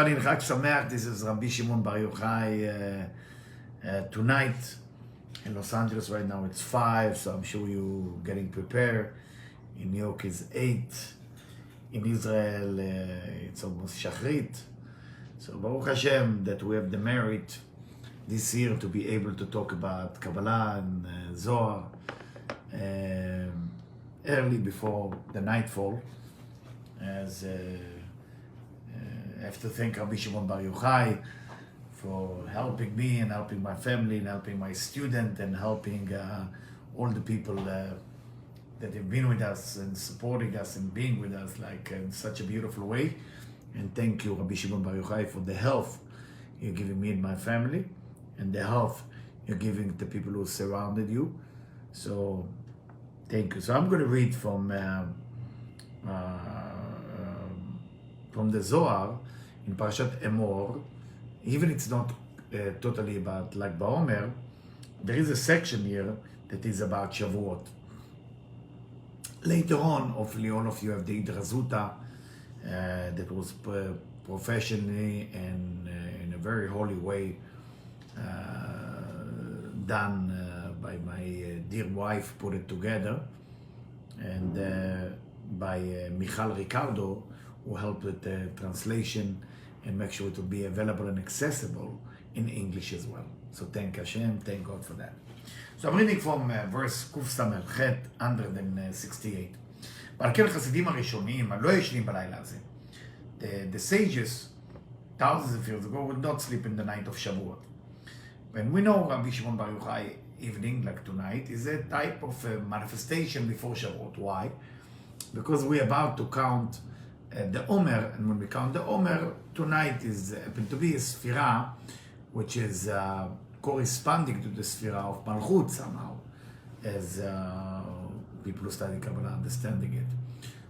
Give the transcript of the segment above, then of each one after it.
everybody, Chag Sameach. This is Rabbi Shimon Bar Yochai. Tonight in Los Angeles right now it's 5, so I'm sure you're getting prepared. In New York it's 8. In Israel it's almost Shachrit. So Baruch Hashem that we have the merit this year to be able to talk about Kabbalah and Zohar early before the nightfall. As I have to thank Rabbi Shimon Bar Yochai for helping me and helping my family and helping my student and helping all the people that have been with us and supporting us and being with us like in such a beautiful way. And thank you, Rabbi Shimon Bar Yochai, for the health you're giving me and my family and the health you're giving the people who surrounded you. So thank you. So I'm going to read from the Zohar in Parashat Omer. Even it's not totally about Lag BaOmer, there is a section here that is about Shavuot. Later on, hopefully all of you have the Idrazuta that was professionally and in a very holy way done by my dear wife, put it together, and by Michal Ricardo, who helped with the translation and make sure it will be available and accessible in English as well. So thank Hashem, thank God for that. So I'm reading from verse קס"ח 168. ועל כן החסידים הראשונים לא ישנים בלילה הזה. The sages, thousands of years ago, would not sleep in the night of Shavuot. When we know Rabbi Shimon Bar Yochai evening, like tonight, is a type of manifestation before Shavuot. Why? Because we're about to count the Omer, and when we count the Omer, tonight is happen to be a Sphira, which is corresponding to the Sphira of Malchut somehow, as people who study Kabbalah understanding it.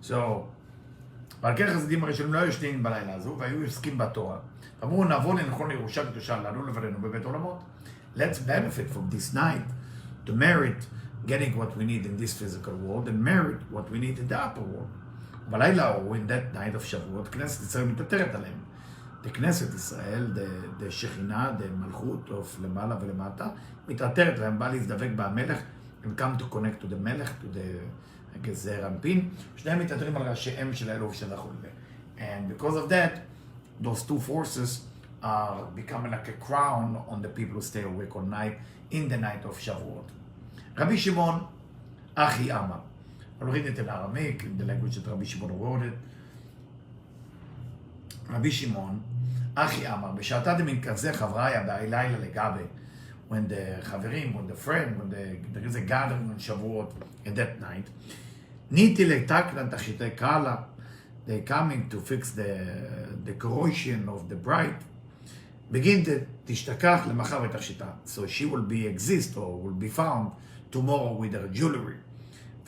So, ועל כן החסידים הראשונים לא היו ישנים בלילה הזו, והיו עוסקים בתורה. אמרו, נבוא לנחול ירושה קדושה לנו לברינו בבית עולמות. Let's benefit from this night to merit getting what we need in this physical world and merit what we need in the upper world. בלילה ההוא, in that night of שבועות, כנסת ישראל מתעטרת עליהם. The כנסת ישראל, the שכינה, the מלכות of למעלה ולמטה, מתעטרת להם, בא להזדבק במלך, and come to connect to the מלך, to the גזר אנפין, שניהם מתעטרים על ראשיהם של האלוהים שזכו לזה. And because of that, those two forces are becoming like a crown on the people who stay awake all night in the night of שבועות. רבי שמעון, אחי אמר. I'll read it in Aramaic, in the language that Rabbi Shimon wrote it. Rabbi Shimon, Achi Amar, בשעתה דמין כזה חבריה בלילה לגבי, when the חברים, when the friend, when there is a gathering on Shavuot in that night, ניתי לתקנן תכשיטי קלה, they coming to fix the corrosion of the bride, begin תשתכח למחר בתכשיטה, so she will be exist or will be found tomorrow with her jewelry.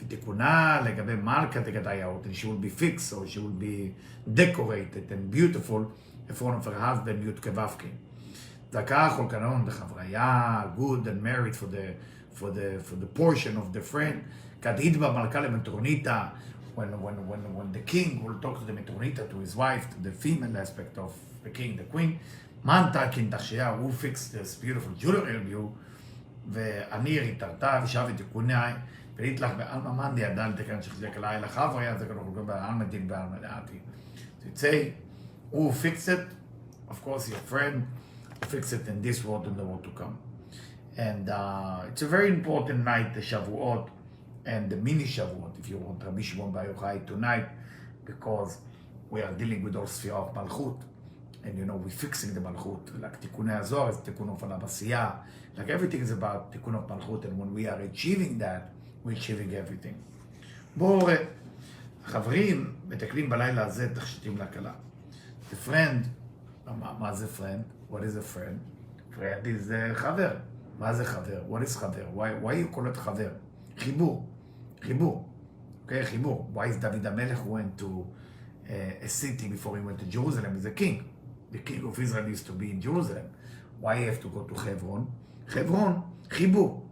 ותיקונה לגבי מלכת הגדיות, and she will be fixed, so she will be decorated and beautiful in front of her husband, י' כו'. דקה כל קנון לחבריה, good and married for the portion of the friend. כדהידבה מלכה למטרוניתה, when the king will talk to the מטרוניתה, to his wife, to the female aspect of the king, the queen, מנתה כנתחשיה, who fixed this beautiful jewelry on you, ואני ריתרתה ושב ותיקוני, ולית לך בעלמא מנדי ידל תקן שחזק לילה חבריה, זה כנוך גם בעלמא דין בעלמא דעתי. So you'd say, who fixed it? Of course, your friend fix it in this world and the world to come. And it's a very important night, the Shavuot and the mini Shavuot, if you want, Rabbi Shimon Bar Yochai tonight, because we are dealing with all sphere of Malchut. And you know, we're fixing the Malchut. Like Tikkunei HaZohar is Tikkun of Alabasiya. Like everything is about Tikkun of Malchut. And when we are achieving that, we're achieving everything. בואו, חברים, מתקנים בלילה הזה תכשיטים לכלה. The friend, מה זה friend? What is a friend? Friend is חבר. מה זה חבר? What is חבר? Why you call it חבר? חיבור. Okay, חיבור. Why is David HaMelech went to a city before he went to Jerusalem? He's a king. The king of Israel used to be in Jerusalem. Why he have to go to Hebron? Hebron, חיבור.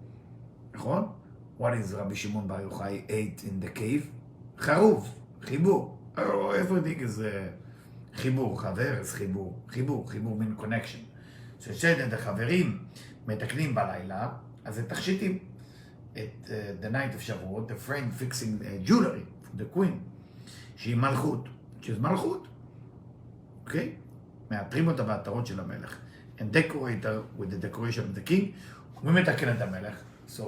נכון? What is Rabbi Shimon Bar Yochai ate in the cave? חרוב, חיבור. Everything is חיבור, חברס, חיבור מין connection. ששדת החברים מתקנים בלילה, אז זה תכשיטים. את the night of שבועות, the friend fixing jewelry for the queen, שהיא מלכות, שהיא מלכות, אוקיי? מאתרים אותה בעטרות של המלך. And decorate her with the decoration of the king, הוא מתקן את המלך. So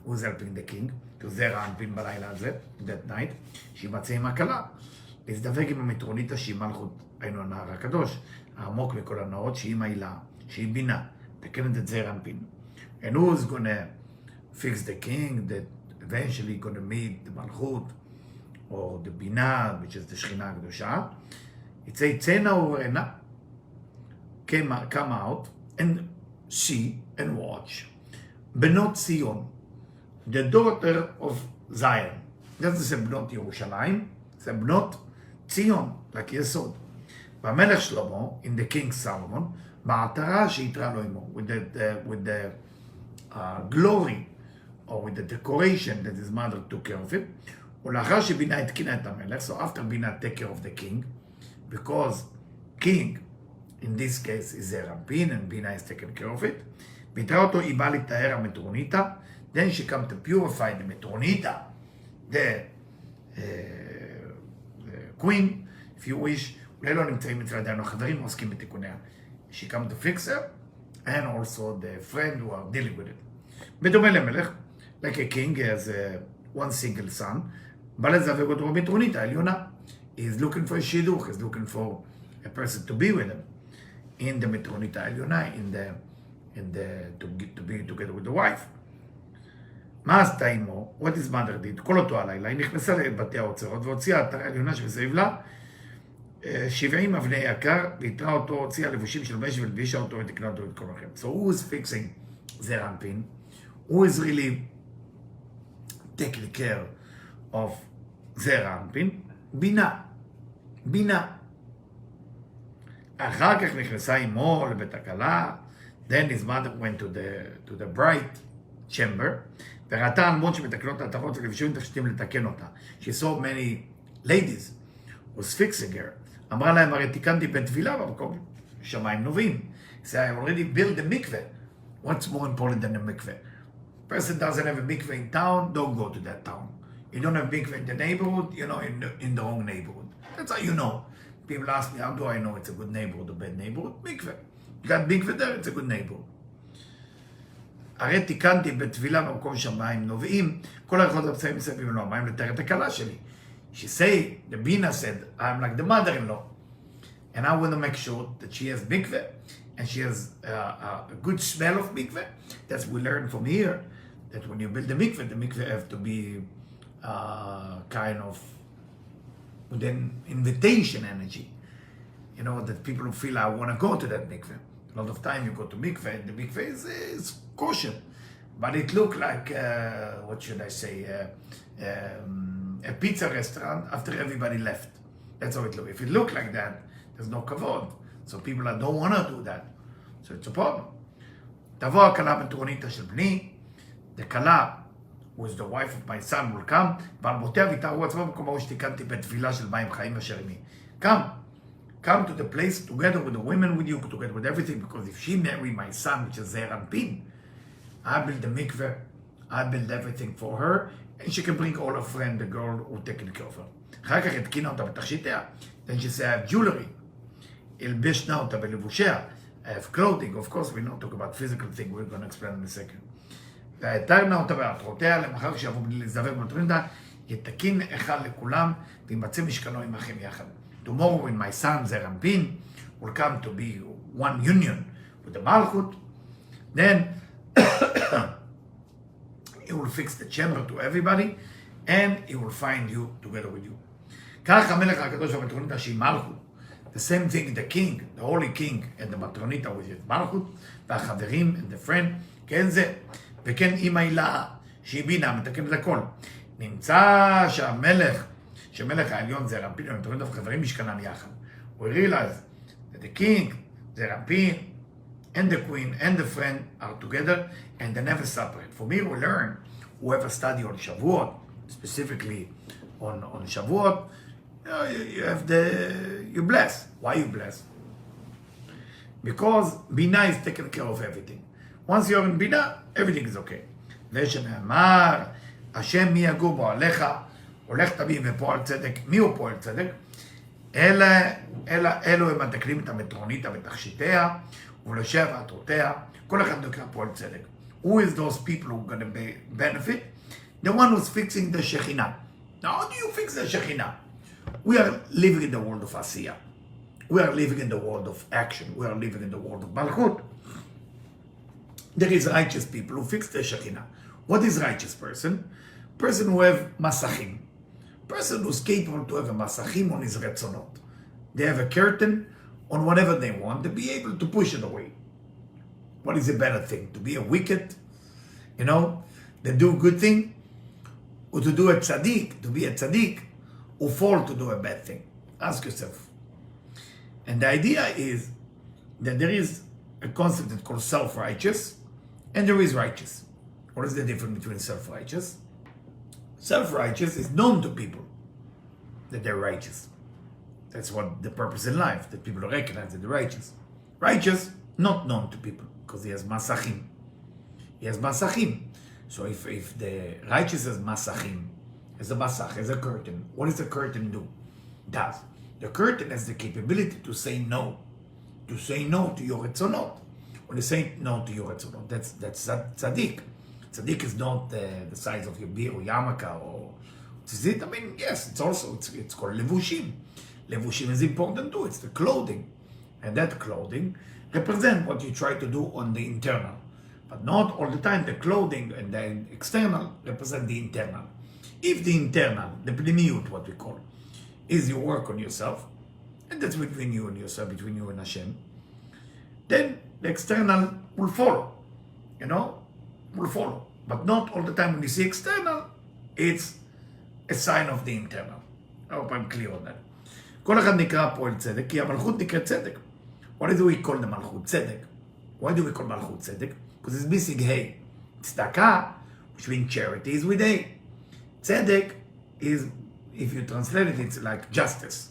who's helping the king? כי זה רענפין בלילה הזה, that night, שהיא מצאה עם הכלה. להזדווג עם המטרוניתא שהיא מלכות, היינו הנער הקדוש, העמוק מכל הנאות, שהיא מעילה, שהיא בינה, תקנת את זה רענפין. And who's gonna fix the king that eventually gonna meet the מלכות, or the בינה, which is the שכינה הקדושה. יצא צנע ורנה, come out and see and watch. בנות ציון, the daughter of Zion. זה בנות ירושלים, זה בנות ציון, רק יסוד. והמלך שלמה, in the king Solomon, בעטרה שהתרה לו עמו, with the glory, or with the decoration that his mother took care of him, ולאחר שבינה התקינה את המלך, so after בינה take care of the king, because king, in this case, is a rabbin, and בינה is taken care of it, והתרה אותו, היא באה לתאר המטרוניתא, then she come to purify the מטרוניתא, the queen, if you wish, אולי לא נמצאים אצל עדיין החברים, עוסקים בתיקוניה. She come to fix her, and also the friend who are dealing with it. בדומה למלך, like a king, he has one single son, בא לזווג אותו במטרונית העליונה. He's looking for a שידוך, he's looking for a person to be with him. In the מטרונית העליונה, to be together with the wife. מה עשתה עמו? What his mother did? כל אותו הלילה, היא נכנסה לבתי האוצרות והוציאה את העליונה שמסביב לה 70 אבני יקר, והתרה אותו, הוציאה לבושים של מש ולבישה אותו ותקנה אותו את כל לכם. So who is fixing זה רמפין? Who is really taking care of זה רמפין? בינה. אחר כך נכנסה עמו לבית הכלה, then his mother went to the bright chamber, וראתה אלמון שמתקנות עטרות ולבושים תכשיטים לתקן אותה. She saw many ladies was fixing her. אמרה להם, הרי תיקנתי בתפילה במקום שמיים נובעים. He said, I already built a mikveh. What's more important than a mikveh? Person doesn't have a mikveh in town, don't go to that town. You don't have mikveh in the neighborhood, you know, in the wrong neighborhood. That's how you know. People ask me, how do I know it's a good neighborhood or bad neighborhood? Mikveh. You got mikveh there, it's a good neighborhood. הרי תיקנתי בתפילה במקום שמיים נובעים, כל הלכות הפצעים מסביב לו, המים לתאר את הכלה שלי. She said, the Bina said, I'm like the mother-in-law. And I want to make sure that she has mikveh, and she has a good smell of mikveh. That's we learn from here, that when you build the mikveh have to be kind of with an invitation energy. You know, that people who feel, I want to go to that mikveh. A lot of time you go to mikveh, and the mikveh is kosher. But it look like, what should I say, a pizza restaurant after everybody left. That's how it looks. If it look like that, there's no kavod. So people don't want to do that. So it's a problem. תבוא הכלה בתרוניתא של בני, the כלה, who is the wife of my son, will come, ועל בותיה ויתארו עצמם במקומו שתיקנתי בתפילה של מים חיים אשר עמי. Come to the place together with the women with you, together with everything, because if she marry my son, which is Zeir Anpin, I build the mikveh, I build everything for her, and she can bring all her friends, the girl who taking care of her. אחר כך התקינה אותה בתכשיטיה, then she said, I have jewelry. הלבשנה אותה בלבושיה, I have clothing, of course we don't talk about physical thing, we're going to explain in a second. והתרנה אותה בעטרותיה, למחר שיבוא בלי להזדבר במטרונתא, יתקין אחד לכולם, וימצא משכנו עמכם יחד. Tomorrow when my son Zeir Anpin will come to be one union with the Malchut, then he will fix the chamber to everybody, and he will find you together with you. כך המלך הקדוש והמטרונתא שהיא מלכות. The same thing, the king, the holy king, and the מטרונתא which is מלכות, והחברים and the friend, כן זה, וכן אמא הילה, שהיא בינה, מתקן את הכל. נמצא שמלך העליון Zeir Anpin והמטרונתא וחברים משכנם יחד. We realize that the king, Zeir Anpin, and the queen and the friend are together and they never separate. For me, we learn, whoever study on Shavuot, specifically on Shavuot, you have you bless. Why you bless? Because Bina is taking care of everything. Once you're in Bina, everything is okay. ושנאמר, השם מי יגור בו עליך, הולך תביא ופועל צדק. מי הוא פועל צדק? אלו הם מתקנים את המטרוניתא ותכשיטיה, ולשב עטרותיה. כל אחד נקרא פועל צדק. Who is those people who are going to benefit? The one who's fixing the Shekhinah. Now, how do you fix the Shekhinah? We are living in the world of Asiya. We are living in the world of action. We are living in the world of Malchut. There is righteous people who fix the Shekhinah. What is righteous person? Person who have masachim. Person who's capable to have a masachim on his retzonot. They have a curtain on whatever they want to be able to push it away. What is a better thing? To be a wicked, that do a good thing, or to do a tzaddik, to be a tzaddik, or fall to do a bad thing? Ask yourself. And the idea is that there is a concept that's called self-righteous, and there is righteous. What is the difference between self-righteous? Self-righteous is known to people that they're righteous. That's what the purpose in life, that people recognize that they're righteous. Righteous, not known to people, because he has masachim. He has masachim. So if the righteous has masachim, has a masach, has a curtain, what does the curtain do? Does. The curtain has the capability to say no. To say no to your retzonot. When you say no to your retzonot, that's tzaddik. Tzaddik is not the size of your beer or yarmulke or tzitzit. I mean, yes, it's called levushim. Levushim is important too. It's the clothing. And that clothing represent what you try to do on the internal. But not all the time. The clothing and the external represent the internal. If the internal, the pnimiyut, what we call, is you work on yourself, and that's between you and yourself, between you and Hashem, then the external will follow. Will follow. But not all the time when you see external, it's a sign of the internal. I hope I'm clear on that. כל אחד נקרא פועל צדק, כי המלכות נקראת צדק. Why do we call the מלכות צדק? Why do we call מלכות צדק? Because it's missing hay. צדקה, which means charity, is with hay. Tzedek is, if you translate it, it's like justice.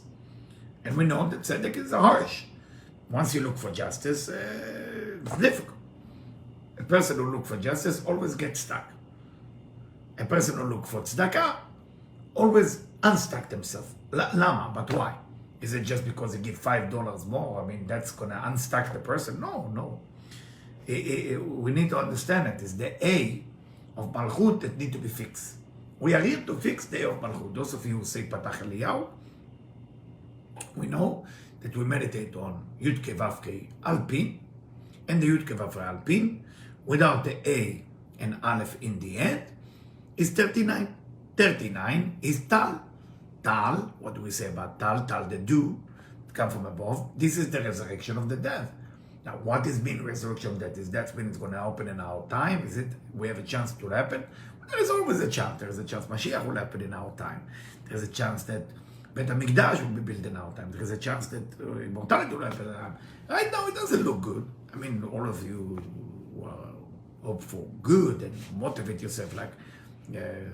And we know that tzedek is harsh. Once you look for justice, it's difficult. A person who looks for justice always gets stuck. A person who looks for tzedakah always unstuck themselves. Lama, but why? Is it just because they give $5 more? I mean, that's going to unstuck the person? No. We need to understand it. It's the A of Malchut that need to be fixed. We are here to fix the A of Malchut. Those of you who say Patach Eliyahu, we know that we meditate on Yud Kei Vav Kei Alpin, and the Yud Kei Vav Kei Alpin, without the A and Aleph in the end, is 39. 39 is Tal. Tal, what do we say about Tal? Tal, the dew, come from above. This is the resurrection of the dead. Now, what is mean resurrection of the dead? Is that when it's going to happen in our time? Is it we have a chance to happen? Well, there is always a chance. There is a chance Mashiach will happen in our time. There is a chance that Bet HaMikdash will be built in our time. There is a chance that immortality will happen in our time. Right now, it doesn't look good. I mean, all of you hope for good and motivate yourself like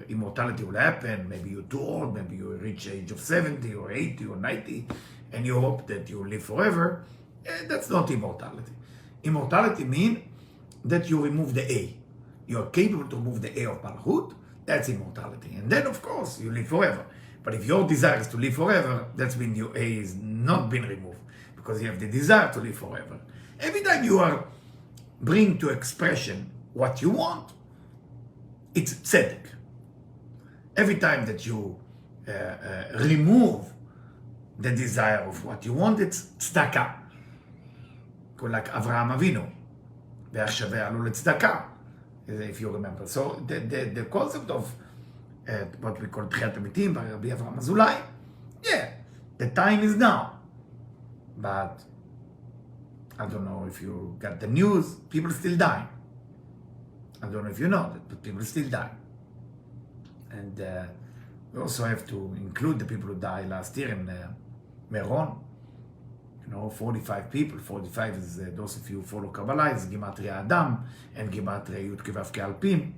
immortality will happen. Maybe you're too old, maybe you reach age of 70 or 80 or 90, and you hope that you live forever. That's not immortality. Immortality means that you remove the A. You are capable to remove the A of Malchut. That's immortality. And then, of course, you live forever. But if your desire is to live forever, that means your A is not been removed, because you have the desire to live forever. Every time you are bring to expression what you want, it's tzedek. Every time that you remove the desire of what you want, it's tzedakah. Like Avraham Avinu, ועכשיו עלו לצדקה, if you remember. So the concept of what we call תחיית המתים, by Rabbi Avraham Azulai, yeah, the time is now. But I don't know if you got the news, people still die. I don't know if you know that, but people still die. And we also have to include the people who died last year in Meron. 45 people. 45 is, those of you who follow Kabbalah, is Gematria Adam and Gematria Yud Kei Vav Kei Alpin.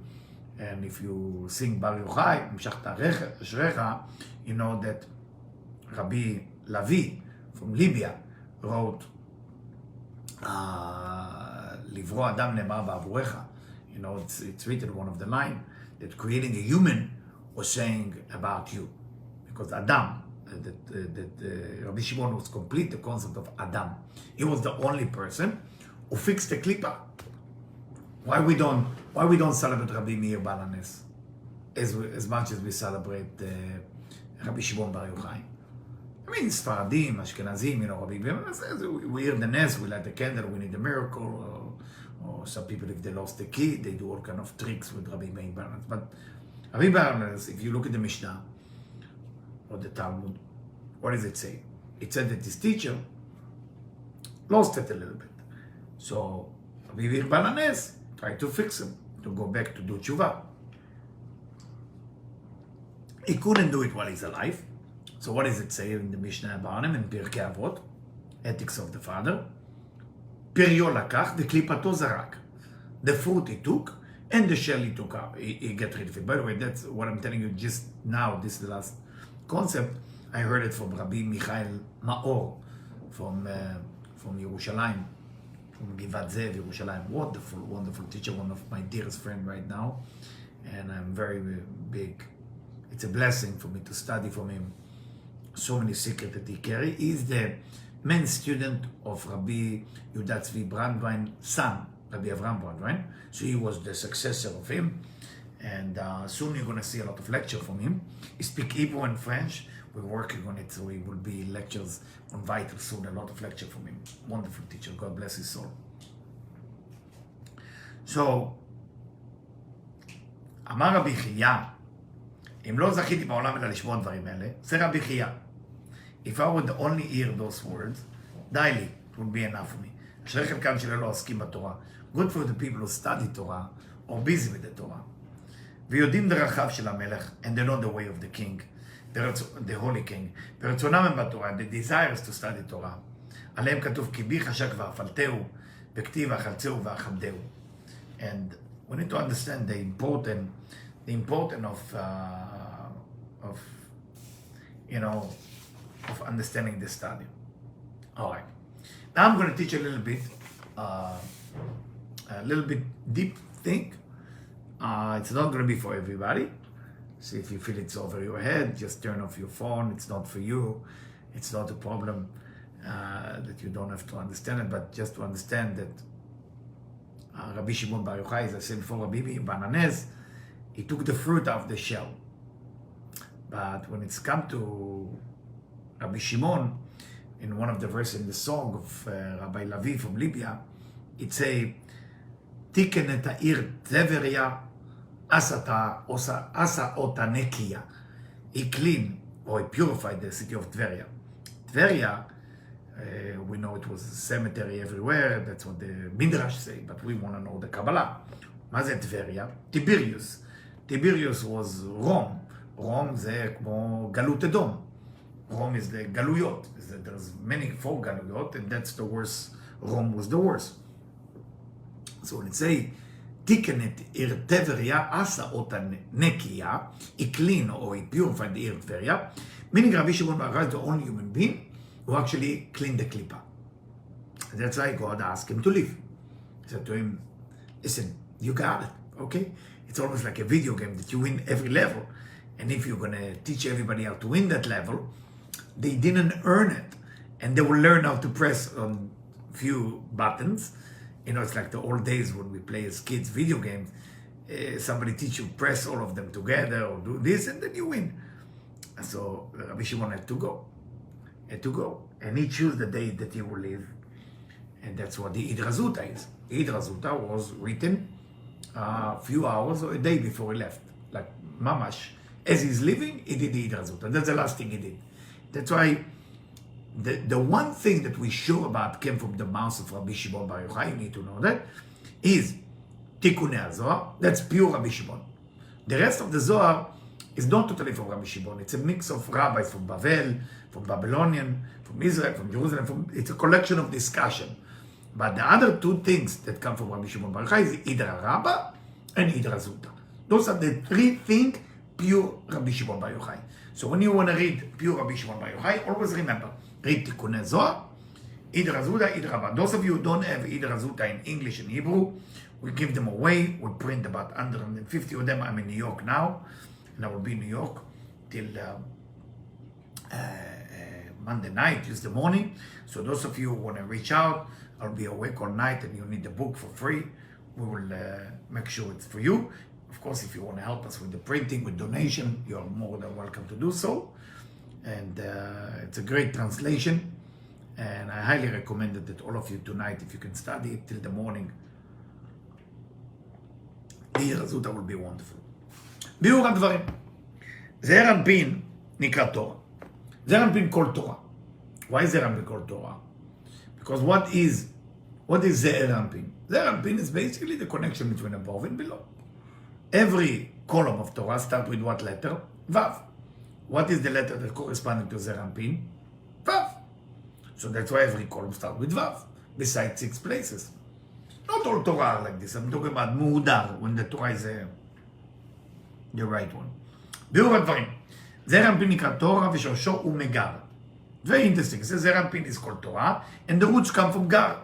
And if you sing Bar Yochai, המשכת אשריך, you know that Rabbi Lavi from Libya wrote, "Livro Adam ne'mar ba'avurecha." You know, it's written one of the line that creating a human was saying about you, because Adam, Rabbi Shimon was complete the concept of Adam. He was the only person who fixed the klipa. Why we don't celebrate Rabbi Meir Baal HaNes as much as we celebrate Rabbi Shimon Bar Yochai? I mean, Sfaradim, Ashkenazim, you know, we hear the Nes, we light the candle, we need a miracle, or some people, if they lost the key, they do all kind of tricks with Rabbi Meir Baal HaNes. But Rabbi Baal HaNes, if you look at the Mishnah or the Talmud, what does it say? It said that his teacher lost it a little bit. So Rabbi Meir Baal HaNes tried to fix him, to go back to do tshuva. He couldn't do it while he's alive. So what does it say in the Mishnah Bāʿōmer in Pirkei Avot, Ethics of the Father? Pirio lakach v'klipato zarak. The fruit he took and the shell he took out. He get rid of it. By the way, that's what I'm telling you just now. This is the last concept. I heard it from Rabbi Michael Maor from Yerushalayim, from Givat Zev, Yerushalayim. Wonderful, wonderful teacher, one of my dearest friends right now. And I'm very big. It's a blessing for me to study from him. So many secrets that he carry. He's the main student of Rabbi Yehuda Tzvi Brandwein's son, Rabbi Avraham Brandwein. So he was the successor of him. And soon you're going to see a lot of lecture from him. He speaks Hebrew and French. We're working on it, so he will be lectures on Vital soon. A lot of lecture from him. Wonderful teacher. God bless his soul. So, אמר רבי חייא, אם לא זכיתי בעולם אלא לשמוע דברים אלה, זה רבי חייא. If I would only hear those words, די לי, it would be enough for me. אשרי חלקם שלא עוסקים בתורה. Good for the people who study Torah or busy with the Torah. ויודעים דרכיו של המלך, and they know the way of the king, the holy king. ברצונם הם בתורה, the desires to study Torah. עליהם כתוב, כי בי חשק ואפלתהו, וכתיב ואכלצהו ואכבדהו. And we need to understand the importance of understanding this study. All right. Now I'm going to teach a little bit deep thing. It's not going to be for everybody. So if you feel it's over your head, just turn off your phone. It's not for you. It's not a problem that you don't have to understand it, but just to understand that Rabbi Shimon Bar Yochai, as I said before, Rabbi Meir Baal HaNes, he took the fruit out of the shell. But when it's come to Rabbi Shimon, in one of the verses in the song of Rabbi Lavi from Libya, it say, "Tiken et ha'ir Tveria, asa ota nekiya." He cleaned, or he purified the city of Tveria. Tveria, we know it was a cemetery everywhere, that's what the Midrash say, but we want to know the Kabbalah. מה זה טבריה? טיבריוס. טיבריוס was Rome. Rome זה כמו גלות אדום. Rome is the גלויות. There's many four גלויות, and that's the worst. Rome was the worst. So when it say, תיקן את עיר טבריה, עשה אותה נקייה, he clean or he purified the עיר טבריה, meaning Rabbi Shimon Bar Yochai is the only human being who actually cleaned the klipa. And that's why God asked him to leave. He said to him, listen, you got it, okay? It's almost like a video game that you win every level. And if you're going to teach everybody how to win that level, they didn't earn it. And they will learn how to press on few buttons. You know, it's like the old days when we play as kids video games. Somebody teach you press all of them together or do this, and then you win. And so Rabbi Shimon had to go. And he chose the day that he will leave. And that's what the Idrazuta is. Idrazuta was written a few hours or a day before he left. Like Mamash. As he's leaving, he did the Idrazuta. That's the last thing he did. That's why the one thing that we sure about came from the mouth of Rabbi Shimon Bar Yochai, you need to know that, is Tikunei Zohar. That's pure Rabbi Shimon. The rest of the Zohar is not totally from Rabbi Shimon. It's a mix of rabbis from Bavel, from Babylonian, from Israel, from Jerusalem. It's a collection of discussion. But the other two things that come from Rabbi Shimon Bar Yochai is Idra Rabbah and Idra Zuta. Those are the three things pure Rabbi Shimon Bar Yochai. So when you want to read pure Rabbi Shimon Bar Yochai, always remember, read Tikkunei Zohar, either Azuta, either Rabbah. Those of you who don't have either Azuta in English and Hebrew, we'll give them away. We'll print about 150 of them. I'm in New York now, and I will be in New York till Monday night, Tuesday morning. So those of you who want to reach out, I'll be awake all night and you need the book for free. We will make sure it's for you. Of course, if you want to help us with the printing, with donation, you're more than welcome to do so. And it's a great translation. And I highly recommend it that all of you tonight, if you can study it till the morning, Iyar Azuta will be wonderful. ביאור הדברים. זעיר אנפין נקרא תורה. זעיר אנפין כל תורה. Why is זעיר אנפין כל תורה? Because what is זעיר אנפין? זעיר אנפין is basically the connection between above and below. Every column of Torah starts with what letter? Vav. What is the letter that corresponds to זעיר אנפין? Vav. So that's why every column starts with Vav, besides 6 places. Not all Torah are like this. I'm talking about muhudar, when the Torah is the right one. ביאור הדברים. זעיר אנפין נקרא תורה ושורשו הוא מגר. Very interesting. It says זעיר אנפין is called Torah, and the roots come from gar.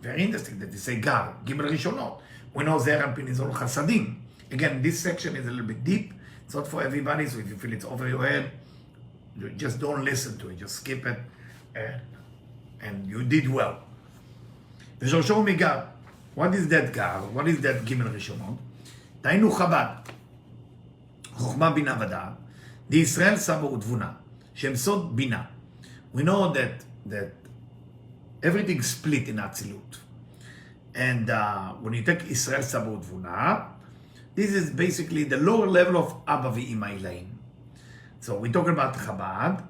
Very interesting that they say gar, גימל ראשונות. We know זעיר אנפין is all chasadim. Again, this section is a little bit deep. It's not for everybody, so if you feel it's over your head, just don't listen to it. Just skip it, and you did well. ושורשו הוא מגר. What is that gar? What is that גימל ראשונות? דהיינו חב"ד. חוכמה, בינה ודעת. דישראל סבא ותבונה. שהם סוד בינה. We know that everything split in Atzilut. And when you take Israel Saba Utvuna, this is basically the lower level of Abba Ve'ima Ilaim. So we're talking about Chabad,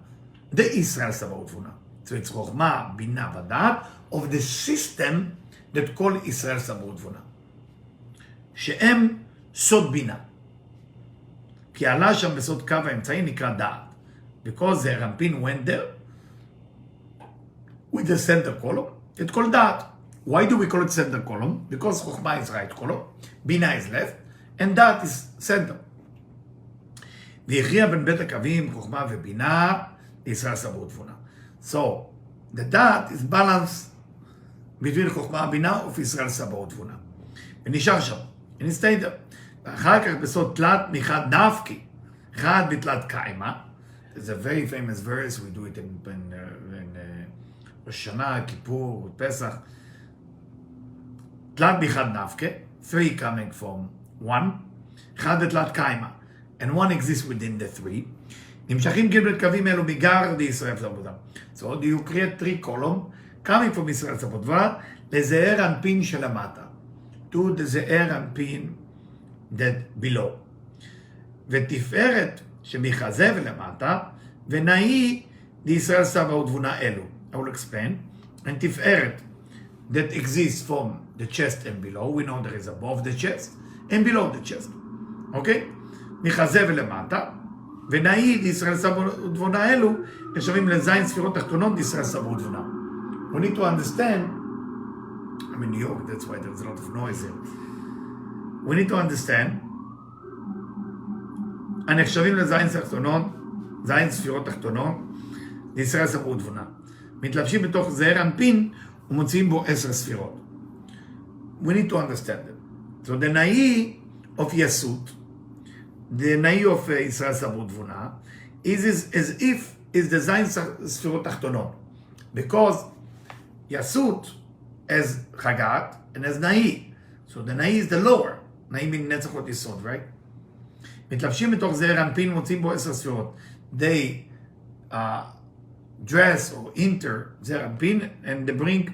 the Israel Saba Utvuna. So it's Chokhmah, Bina, Vadat of the system that called Israel Saba Utvuna. She'em Sod Bina. כי עלה שם בסוד קו האמצעי נקרא דעת. Because the Rampin went there with the center column, it's called דעת. Why do we call it center column? Because חוכמה is right column, בינה is left, and דעת is center. והכריע בין בית הקווים, חוכמה ובינה, ישראל סבא ותבונה. So, the דעת is balanced between חוכמה ובינה of ישראל סבא ותבונה. ונשאר שם, and it stayed there. ואחר כך בסוד תלת מחד נפקי, חד בתלת קיימה. There's a very famous verse, we do it in Rosh Hashanah, Kippur, Pesach. תלת מחד נפקי, 3 coming from 1, חד בתלת קיימה, and 1 exists within the 3. נמשכים גימל קווים אלו מגר לישראל סבודה. So you create 3 columns coming from ישראל סבודה לזעיר אנפין שלמטה, to the זעיר אנפין that below. ותפארת שמחזה ולמטה, ונאי לישראל סבא ותבונה אלו. I will explain. And תפארת that exists from the chest and below. We know there is above the chest and below the chest. Okay? מחזה ולמטה, ונאי לישראל סבא ותבונה אלו, נחשבים לזין ספירות תחתונות לישראל סבא ותבונה. We need to understand, I'm in New York, that's why there's a lot of noise here. We need to understand, הנחשבים לזין תחתונות, זין ספירות תחתונות, לישראל סבא ותבונה. מתלבשים בתוך זעיר אנפין ומוציאים בו 10 ספירות. We need to understand it. So the נאי of יסות, the נאי of ישראל סבא ותבונה, is as if is the זין ספירות תחתונות. Because יסות as חגת and as נאי. So the נאי is the lower. נאי מן נצחות יסוד, right? מתלבשים בתוך זעיר אנפין ומוציאים בו 10 ספירות. They dress or enter זעיר אנפין and they bring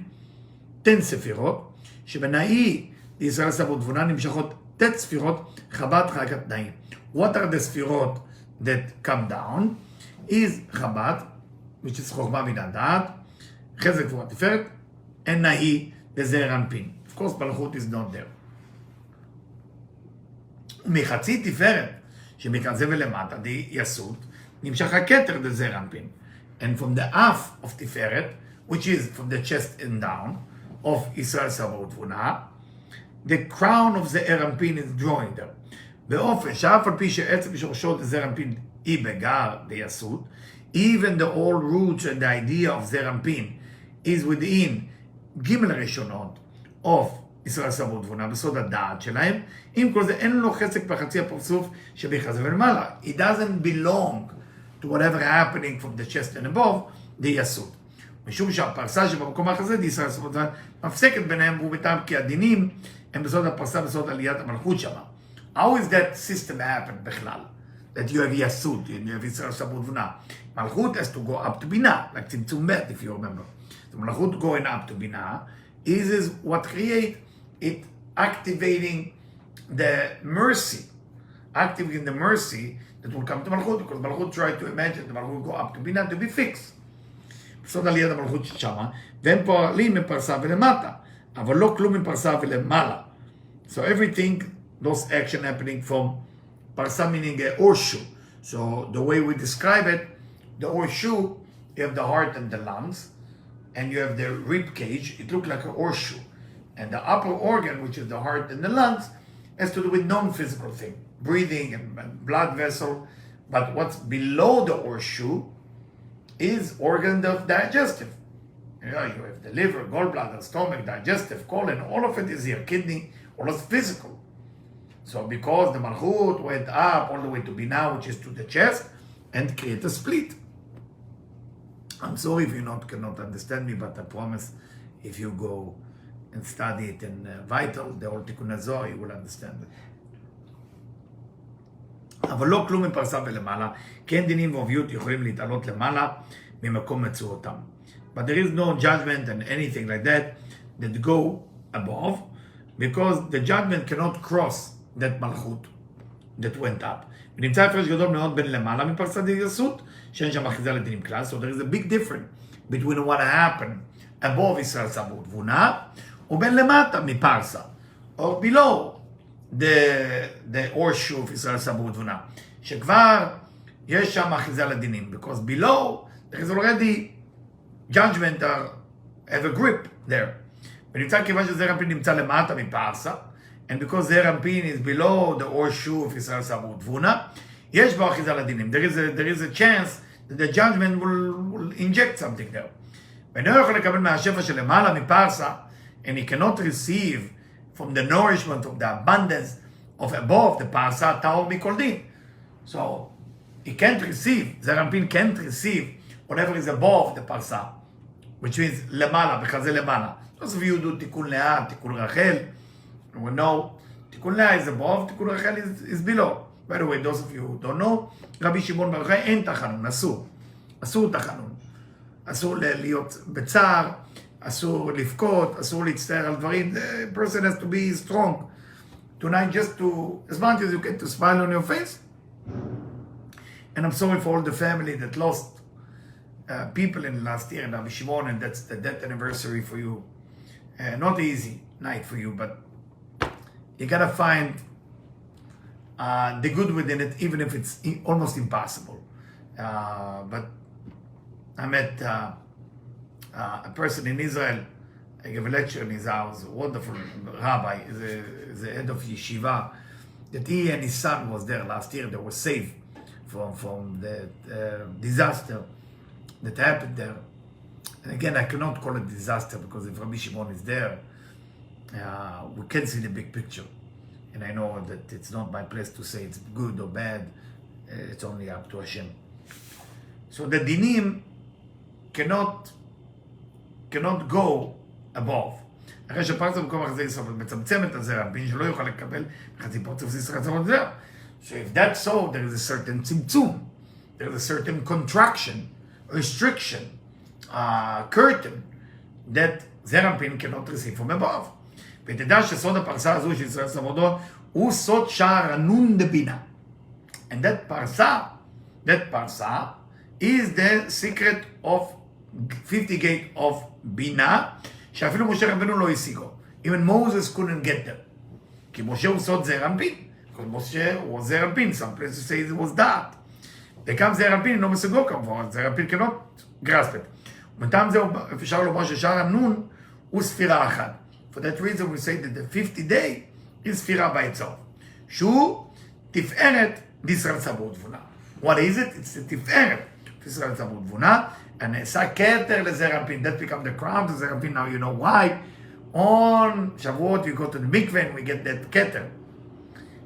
10 ספירות, שבנאי לישראל סבא ותבונה נמשכות 10 ספירות חב"ד חגת נאי. What are the ספירות that come down? is חב"ד, which is חוכמה בינה דעת, חזק גבורה תפארת, and נאי לזעיר אנפין. Of course, מלכות is not there. ומחצי תפארת, שמכזה ולמטה, די יסות, נמשך הכתר לזעיר אנפין. And from the half of תפארת, which is from the chest and down, of ישראל סבא ותבונה, the crown of זעיר אנפין is drawing there. באופן שאף על פי שעצם שורשו לזעיר אנפין היא בגר די יסות, even the old roots and the idea of Zerampin is within גימל הראשונות of ישראל סבוד תבונה, בסוד הדעת שלהם, עם כל זה אין לו חסק בחצי הפרצוף שבחזה ולמעלה. It doesn't belong to whatever happening from the chest and above, the יסוד. משום שהפרסה שבמקום האחר זה, ישראל סבוד תבונה, מפסקת ביניהם, והוא בטעם כי הדינים הם בסוד הפרסה, בסוד עליית המלכות שם. How is that system happen בכלל? That you have יסוד, you have ישראל סבוד תבונה. מלכות has to go up to בינה, like צמצום ב' if you remember. The malchut going up to Binah is what create it, activating the mercy that will come to malchut, because malchut try to imagine the malchut go up to Binah to be fixed. בסוד עליית המלכות שמה, והם פועלים מפרסה ולמטה, אבל לא כלום מפרסה ולמעלה. So everything, those action happening from parsa meaning a horseshoe. So the way we describe it, the horseshoe, you have the heart and the lungs, and you have the rib cage, it looks like a horseshoe. And the upper organ, which is the heart and the lungs, has to do with non-physical thing, breathing and blood vessel. But what's below the horseshoe is organ of digestive. You have the liver, gallbladder, stomach, digestive, colon, all of it is here, kidney, all is physical. So because the malchut went up all the way to Binah, which is to the chest, and create a split. I'm sorry if you cannot understand me, but I promise if you go and study it in Vital, the old Tikkun Zohar, you will understand it. אבל לא כלום מפרסה ולמעלה, כן דינים ועוביות יכולים להתעלות למעלה ממקום מצואותם. But there is no judgment and anything like that go above, because the judgment cannot cross that malchut that went up. ונמצא הפרש גדול מאוד בין למעלה מפרסת יסות, שאין שם אחיזה לדינים כלל. So there is a big difference between what happened above ישראל סבוד תבונה, ובין למטה מפרסה, or below the horseshoe of ישראל סבוד תבונה, שכבר יש שם אחיזה לדינים, because below there is already judgment have a grip there. ונמצא כיוון שזרע אנפין נמצא למטה מפרסה, and because זרע אנפין is below the horseshoe of ישראל סבוד תבונה, יש בו אחיזה לדינים. There is a chance that the judgment will inject something there. ואינו יכול לקבל מהשפע שלמעלה מפרסה, and he cannot receive from the nourishment of the abundance of above the parsa טהור מכל דין. So he can't receive, זרע אנפין can't receive whatever is above the parsa, which means למעלה, בחזה למעלה. Those of you do תיקון לאה, תיקון רחל, we know, תיקון לאה is above, תיקון רחל is below. By the way, those of you who don't know, רבי שמעון בר יוחאי אין תחנון, אסור תחנון. אסור להיות בצער, אסור לבכות, אסור להצטער על דברים. The person has to be strong. Tonight just to, as much as you get to smile on your face. And I'm sorry for all the family that lost people in last year, and Rabbi Shimon, and that's the death anniversary for you. Not easy night for you, but you gotta find the good within it, even if it's almost impossible. But I met a person in Israel. I gave a lecture in his house, a wonderful rabbi, is the head of yeshiva, that he and his son was there last year. They were saved from the disaster that happened there. And again, I cannot call it disaster, because if Rabbi Shimon is there, we can see the big picture. And I know that it's not my place to say it's good or bad. It's only up to Hashem. So the dinim cannot go above. אחרי שפרסה במקום אחרי זה יסוף, מצמצם את הזרע, בין שלא יוכל לקבל חצי פרצוף ישראל צמוד זרע. So if that's so, there is a certain צמצום, there is a certain contraction, restriction, curtain, that זרע פין cannot receive from above. ותדע שסוד הפרסה הזו של ישראל סמודו הוא סוד שער הנון דבינה. And that parsa is the secret of 50 gate of בינה, שאפילו משה רבנו לא השיגו. Even Moses couldn't get them. כי משה הוא סוד זעיר אנפין. because משה הוא זעיר אנפין. some places say it was that. וגם זעיר אנפין לא מסוגו כמובן. זעיר אנפין cannot grasp it. ומטעם זה אפשר לומר ששער הנון הוא ספירה אחת. For that reason we say that the 50 day is ספירה by itself. שהוא תפארת בישראל סבוד תבונה. What is it? It's the תפארת. ישראל צמוד תבונה, ונעשה כתר לזעיר אנפין, that become the crown to זעיר אנפין, now you know why, on שבועות you go to the mikveh and we get that כתר,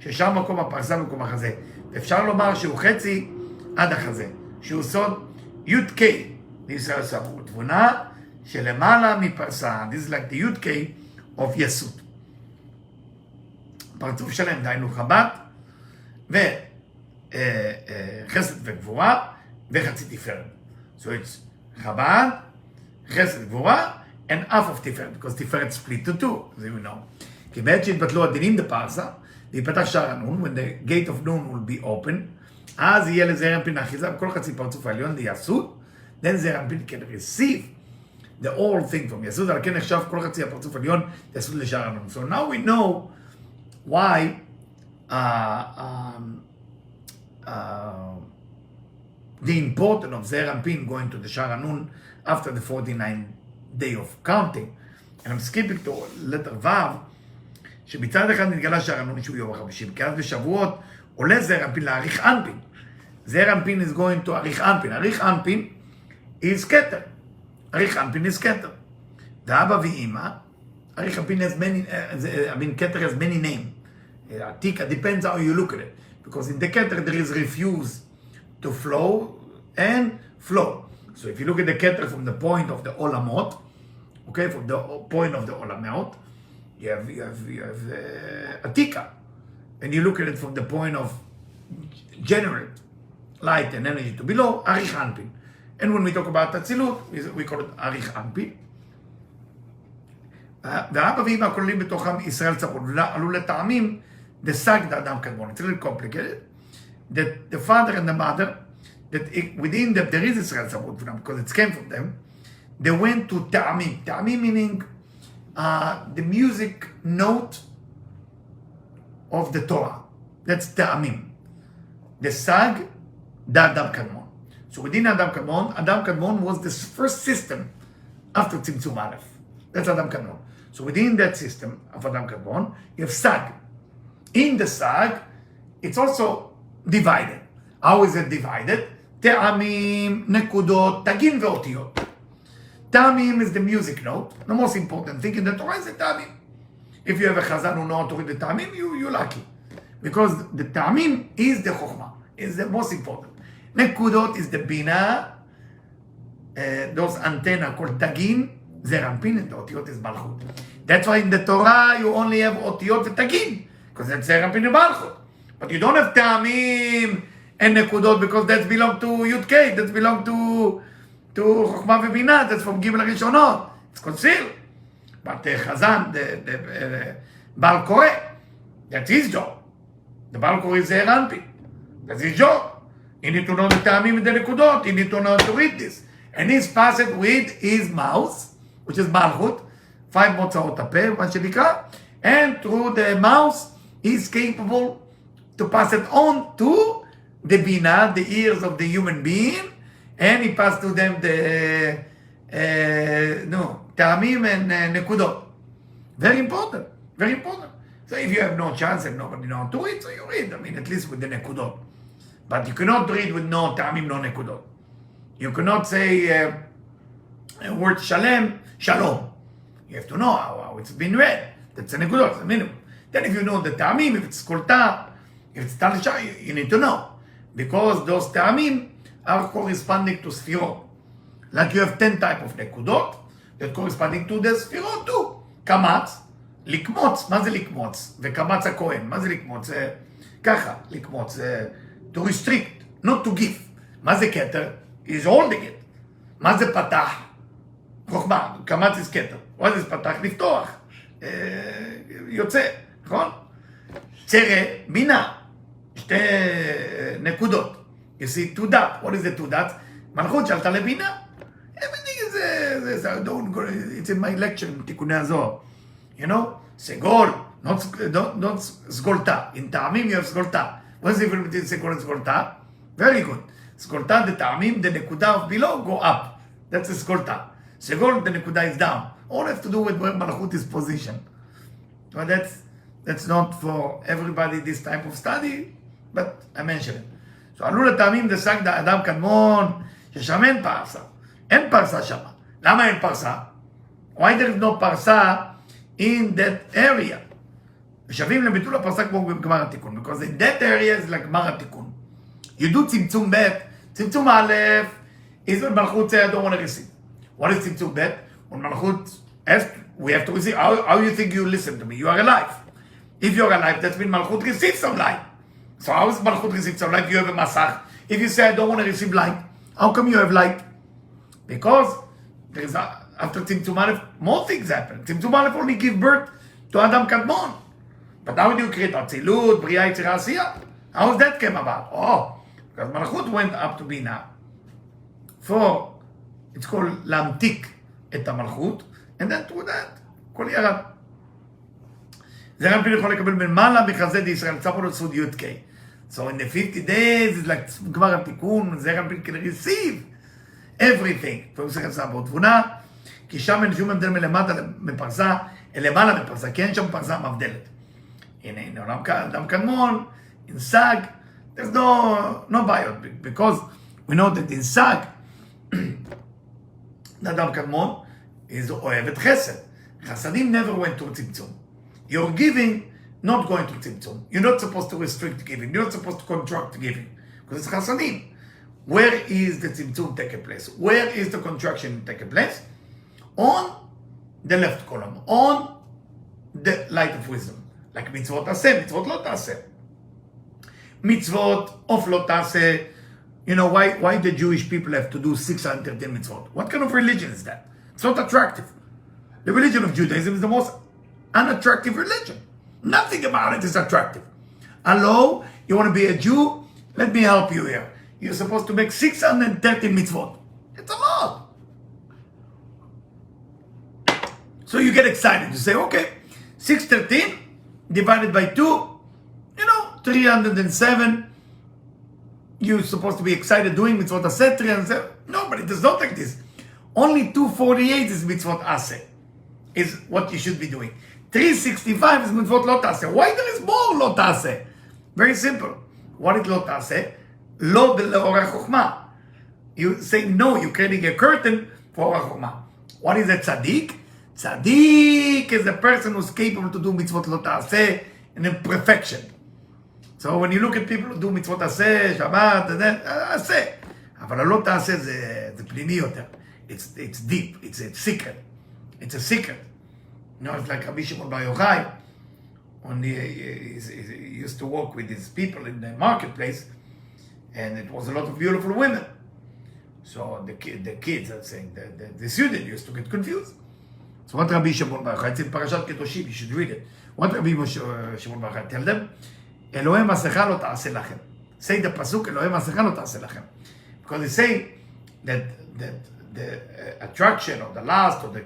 ששם מקום הפרסה ומקום החזה, ואפשר לומר שהוא חצי עד החזה, שהוא סוד י"ק לישראל צמוד תבונה, שלמעלה מפרסה, this is like the י"ק of יסוד. פרצוף שלם, דהיינו חב"ד, וחסד וגבורה, וחצי תפארת. So it's חב"ד, חסד וגבורה, and half of תפארת, because תפארת split to two, as you know. כי בעת שהתבטלו הדינים בפרסה, ויפתח שער הנון, when the gate of noon will be open, אז יהיה לזעיר אנפין אחיזה, וכל חצי פרצוף העליון ליסוד, then זעיר אנפין can receive the whole thing from יסוד, אבל כן נחשב כל חצי הפרצוף העליון יסוד לשער הנון. So now we know why the importance of Zeir Anpin going to the Sha'ar HaNun after the 49th day of counting. And I'm skipping to letter Vav, שבצד אחד נתגלה שער הנון שהוא יום החמישי, כי אז בשבועות עולה זעיר אנפין לאריך אנפין. זעיר אנפין is going to אריך אנפין. אריך אנפין is כתר. אריך אנפין is כתר. ואבא ואמא, אריך אנפין has many, כתר has many names. Atika depends how you look at it. Because in the Keter there is refuse to flow and flow. So if you look at the Keter from the point of the Olamot, okay, from the point of the Olamot, you have Atika. And you look at it from the point of generate light and energy to below, Arich Anpin. And when we talk about Atzilut, we call it Arich Anpin. והאבא ואמא כוללים בתוכם ישראל צמוד, עלו לטעמים דסג דאדם קדמון. It's a little complicated. That the father and the mother, that within them there is Israel Tzamud because it came from them, they went to ta'amim. Ta'amim meaning the music note of the Torah. That's ta'amim. The sag da'adam kadmon. So within Adam Kadmon was the first system after Tzimtzum Aleph. That's Adam Kadmon. So within that system of Adam Kadmon, you have sag. In the sag, it's also divided. How is it divided? Te'amim, nekudot, tagin ve'otiyot. Te'amim is the music note. The most important thing in the Torah is the te'amim. If you have a chazan who knows how to read the te'amim, you're lucky. Because the te'amim is the chokhmah, is the most important. Nekudot is the bina. Those antenna called tagin, zeir anpin, and the otiyot is malchut. That's why in the Torah you only have otiyot and tagin. Because that's zeir anpin and malchut. But you don't have te'amim and nekudot because that belong to Yud Kei, that belong to Chokhmah v'Bina, that's from Gimel HaRishonot. It's concealed. But the Chazan, the Baal Koreh, that's his job. The Baal Koreh is zeir anpin. That's his job. You need to know the te'amim and the nekudot. You need to know how to read this. And he's passed it with his mouth, which is malchut, 5 מוצאות הפה, מה שנקרא, and through the mouth, he's capable to pass it on to the bina, the ears of the human being, and he passed to them the ta'amim and nekudot. Very important, very important. So if you have no chance and nobody knows how to read, so you read, I mean, at least with the nekudot. But you cannot read with no ta'amim, no nekudot. You cannot say a word shalem, shalom. You have to know how it's been read. That's a nekudot, it's a minimum. Then if you know the ta'amim, if it's kolta, if it's talisha, you need to know. Because those ta'amim are corresponding to sfirot. Like you have 10 types of nekudot that corresponding to the sfirot too. Kamatz, likmotz, מה זה likmotz? וקמץ הכהן, מה זה likmotz? ככה, likmotz, to restrict, not to give. מה זה כתר? is holding it. מה זה פתח? חוכמה, קמץ is כתר. מה זה פתח? לפתוח. יוצא, נכון? צרה, בינה. שתי נקודות. You see, two dots. What is the two dots? מלכות שעלתה לבינה. Everything is, don't go, it's in my lecture, תיקוני הזוהר. You know? סגול, not סגולתה. In טעמים you have סגולתה. What is the difference between סגול and סגולתה? Very good. סגולתה, the טעמים, the נקודה of below go up. That's the סגולתה. סגול, the נקודה is down. All have to do with where מלכות is positioned. But that's not for everybody this type of study, but I mentioned it. So עלו לטעמים דסג אדם קדמון, ששם אין פרסה. אין פרסה שם. למה אין פרסה? Why there is no פרסה in that area? שווים לביטול הפרסה כמו בגמר התיקון. Because in that area is like גמר התיקון. You do צמצום ב', צמצום א', is when מלכות say I don't want to receive. What is צמצום ב'? When מלכות asks, we have to receive. How you think you listen to me? You are alive. If you are alive, that means מלכות receives some light. So how is מלכות receive some light? You have a מסך. If you say I don't want to receive light, how come you have light? Because there is after צמצום א', more things happen. צמצום א' only give birth to אדם קדמון. But how do you create אצילות, בריאה, יצירה, עשייה? How is that came about? Oh, because מלכות went up to בינה. For, it's called להמתיק את המלכות, and then through that, כל ירד. זה רמפין יכול לקבל מלמעלה מחסדי דישראל, צפו לו סוד י' K. So in the 50 days, it's like גמר התיקון, זה רמפין can receive everything. פעם שכן סבו תבונה, כי שם אין שום הבדל מלמטה מפרסה, אלא למעלה מפרסה, כי אין שם פרסה מבדלת. הנה, עולם אדם קדמון, in סג, there's no בעיות, because we know that in סג, אדם קדמון is אוהב את חסד. חסדים never went to צמצום. You're giving, not going to צמצום. You're not supposed to restrict giving. You're not supposed to contract giving. Because it's חסדים. Where is the צמצום take place? Where is the contraction take place? On the left column. On the light of wisdom. Like מצוות תעשה, מצוות לא תעשה. מצוות אוף לא תעשה. You know, why the Jewish people have to do 613 mitzvot? What kind of religion is that? It's not attractive. The religion of Judaism is the most unattractive religion. Nothing about it is attractive. Hello, you want to be a Jew? Let me help you here. You're supposed to make 613 mitzvot. It's a lot. So you get excited. You say, okay, 613 divided by 2, 307. You're supposed to be excited doing mitzvot aseh, 307. No, but it is not like this. Only 248 is mitzvot aseh, is what you should be doing. 365 is mitzvot lo taseh. Why there is more lo taseh? Very simple. What is lo taseh? Lo le'orah chokhmah. You say no, you're creating a curtain for orah chokhmah. What is a tzaddik? Tzaddik is the person who's capable to do mitzvot lo taseh in perfection. So when you look at people who do mitzvot aseh, Shabbat, aseh. אבל הלא תעשה זה פנימי יותר. It's deep, it's a secret. It's a secret. It's like Rabbi Shimon bar Yochai, when he used to walk with his people in the marketplace, and it was a lot of beautiful women. So the kids, I'm saying, the student used to get confused. So what Rabbi Shimon bar Yochai, it's in Parashat Kedoshim, you should read it. What Rabbi Shimon bar Yochai tell them? אלוהי מסכה לא תעשה לכם. Say the pasuk, אלוהי מסכה לא תעשה לכם. Because they say that the attraction or the lust or the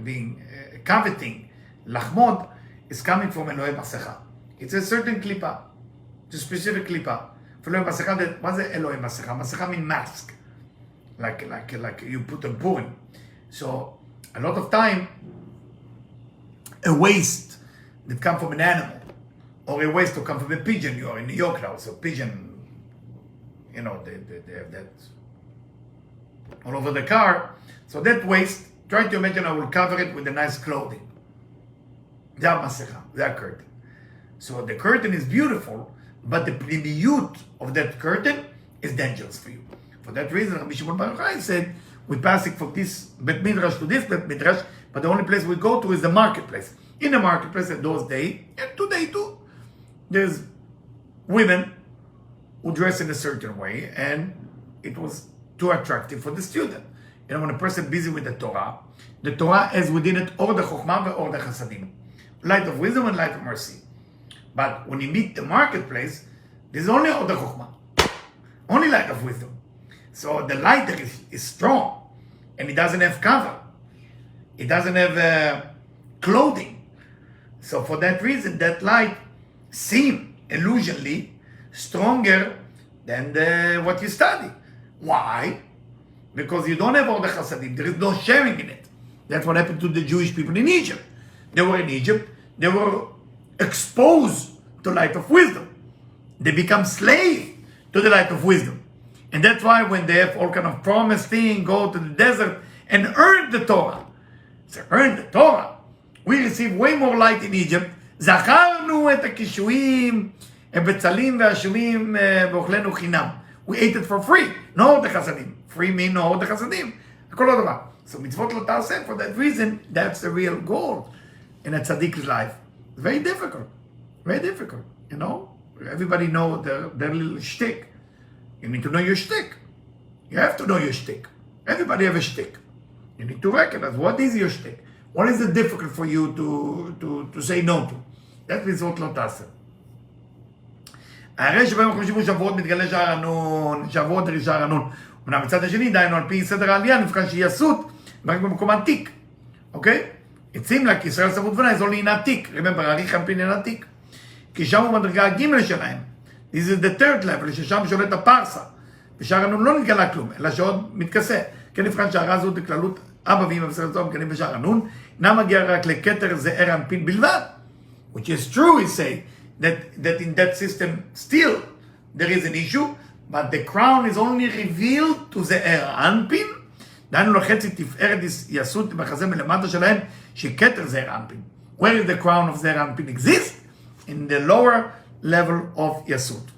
being coveting, לחמוד, is coming from אלוהי מסכה. It's a certain klipa. It's a specific klipa. אלוהי מסכה, מה זה אלוהי מסכה? מסכה means mask. Like you put a Purim. So a lot of time, a waste that comes from an animal, or a waste to come from a pigeon. You are in New York now, so pigeon, they have that all over the car. So that waste, try to imagine I will cover it with a nice clothing. זה המסכה, זה curtain. So the curtain is beautiful, but the pnimiyut of that curtain is dangerous for you. For that reason, Rabbi Shimon bar Yochai said, we're passing from this bet midrash to this bet midrash, but the only place we go to is the marketplace. In the marketplace in those days, and today too, there's women who dress in a certain way, and it was too attractive for the student. When a person is busy with the Torah has within it or the Chokhmah or the Chasadim, light of wisdom and light of mercy. But when you meet the marketplace, there's only or the Chokhmah, only light of wisdom. So the light is strong, and it doesn't have cover. It doesn't have clothing. So for that reason, that light seem illusionally stronger than what you study. Why? Because you don't have all the chasadim. There is no sharing in it. That's what happened to the Jewish people in Egypt. They were in Egypt. They were exposed to light of wisdom. They become slave to the light of wisdom. And that's why when they have all kind of promised thing, go to the desert and earn the Torah. So earn the Torah. We receive way more light in Egypt. זכרנו את הקישואים, הבצלים והשומים ואוכלנו חינם. We ate it for free. No the chasadim. Free mean no the chasadim. הכל לא דבר. So mitzvot לא תעשה. For that reason, that's the real goal in a tzaddik's life. It's very difficult. Very difficult. You know? Everybody know their little shtick. You need to know your shtick. You have to know your shtick. Everybody have a shtick. You need to recognize what is your shtick. What is it difficult for you to say no to? That מצוות לא תעשה. הרי שביום החמישים שבועות מתגלה שער הנון, שבועות הרי שער הנון. אמנם מצד השני, דיינו על פי סדר העלייה, נבחן שיסות רק במקום עתיק. אוקיי? It seems like ישראל סמות בנה, is only in עתיק. Remember, אריך חמפין אין עתיק. כי שם הוא מדרגה הג' שלהם. This is the third level, ששם שולט הפרסה. בשער הנון לא נתגלה כלום, אלא שעוד מתכסה. כן נבחן שהערה הזאת לכללות אבא ואמא בסרט זוהר מגלים בשער הנון, אינה מגיע רק לכתר זעיר אנפין בלבד. Which is true, we say, that in that system still there is an issue, but the crown is only revealed to זעיר אנפין, דהיינו לחצי תפארת יסות בחזה מלמטה שלהם, שכתר זעיר אנפין. Where is the crown of זעיר אנפין exist? In the lower level of יסות.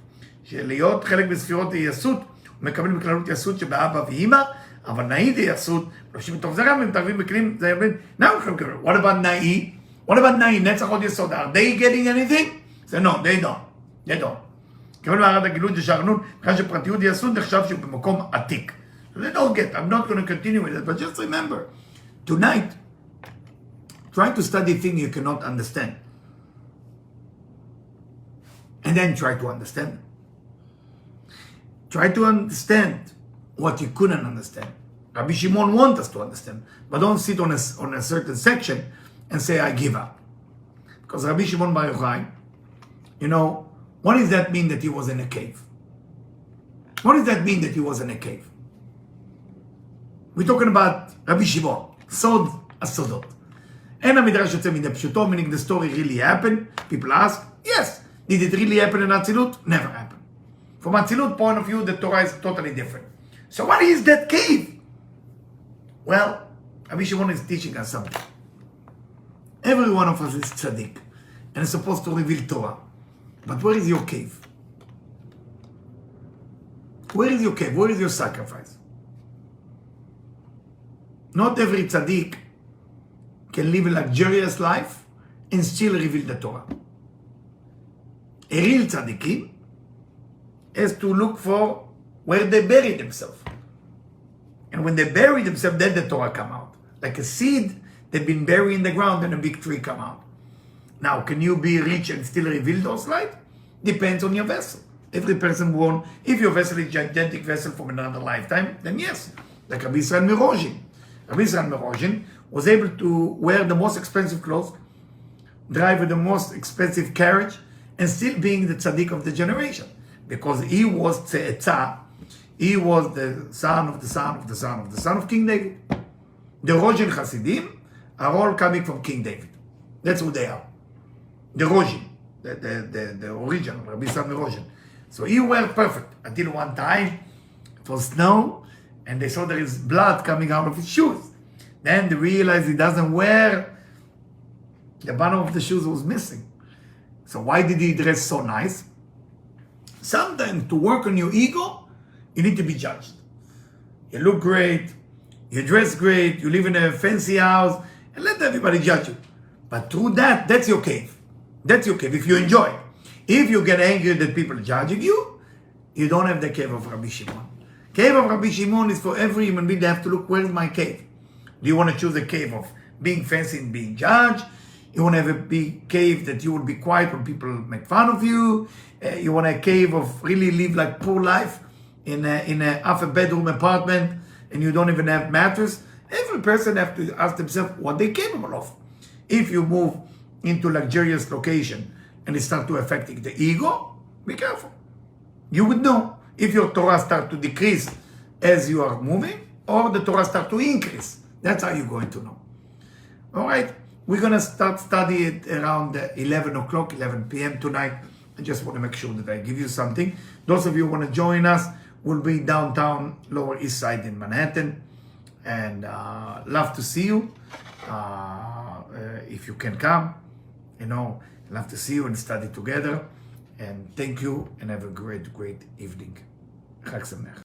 שלהיות חלק בספירות יסות, הוא מקבל בכללות יסות שבאבא ואמא, אבל נאי זה יסות, לובשים מתוך זרם, הם מתערבים בכלים, זה יבין, what about נאי? What about נאי? נצח עוד יסוד, are they getting anything? זה no, they don't. They don't. כיוון מערד הגילוי זה שערנון, בכלל שפרטיות יסוד נחשב שהוא במקום עתיק. So they don't get, I'm not going to continue with it, but just remember, tonight, try to study things you cannot understand. And then try to understand. Try to understand what you couldn't understand. Rabbi Shimon wants us to understand, but don't sit on a certain section and say, I give up. Because Rabbi Shimon bar Yochai, you know, what does that mean that he was in a cave? What does that mean that he was in a cave? We're talking about Rabbi Shimon, Sod Asodot. And המדרש יוצא מדי פשוטו, meaning the story really happened. People ask, yes. Did it really happen in Atzilut? Never happened. From Atzilut point of view, the Torah is totally different. So what is that cave? Well, Rabbi Shimon is teaching us something. Every one of us is tzaddik and is supposed to reveal Torah. But where is your cave? Where is your cave? Where is your sacrifice? Not every tzaddik can live a luxurious life and still reveal the Torah. A real tzaddikim has to look for where they bury themselves. And when they bury themselves, then the Torah come out. Like a seed that's been buried in the ground and a big tree come out. Now, can you be rich and still reveal those light? Depends on your vessel. Every person born, if your vessel is a gigantic vessel from another lifetime, then yes. Like Rabbi Israel Merozhin. Rabbi Israel Merozhin was able to wear the most expensive clothes, drive with the most expensive carriage, and still being the tzaddik of the generation. Because he was tze'etzah, he was the son of the son of the son of the son of King David. The Rozhin Hasidim are all coming from King David. That's who they are. The Rozhin, the original, Rabbi Israel Merozhin. So he were perfect until one time it was snow and they saw there is blood coming out of his shoes. Then they realized he doesn't wear, the bottom of the shoes was missing. So why did he dress so nice? Sometimes to work on your ego, you need to be judged. You look great, you dress great, you live in a fancy house, and let everybody judge you. But through that, that's your cave. That's your cave, if you enjoy it. If you get angry that people are judging you, you don't have the cave of Rabbi Shimon. Cave of Rabbi Shimon is for every human being. They have to look, where's my cave? Do you want to choose a cave of being fancy and being judged? You want to have a big cave that you will be quiet when people make fun of you? You want a cave of really live like poor life in a half a bedroom apartment and you don't even have mattress? Every person have to ask themselves what they're capable of. If you move into luxurious location and it start to affecting the ego, be careful. You would know if your Torah start to decrease as you are moving or the Torah start to increase. That's how you're going to know. All right. We're going to start study it around 11 o'clock, 11 p.m. tonight. I just want to make sure that I give you something. Those of you who want to join us, will be downtown Lower East Side in Manhattan, and love to see you. If you can come, love to see you and study together. And thank you, and have a great evening. Chag Sameach.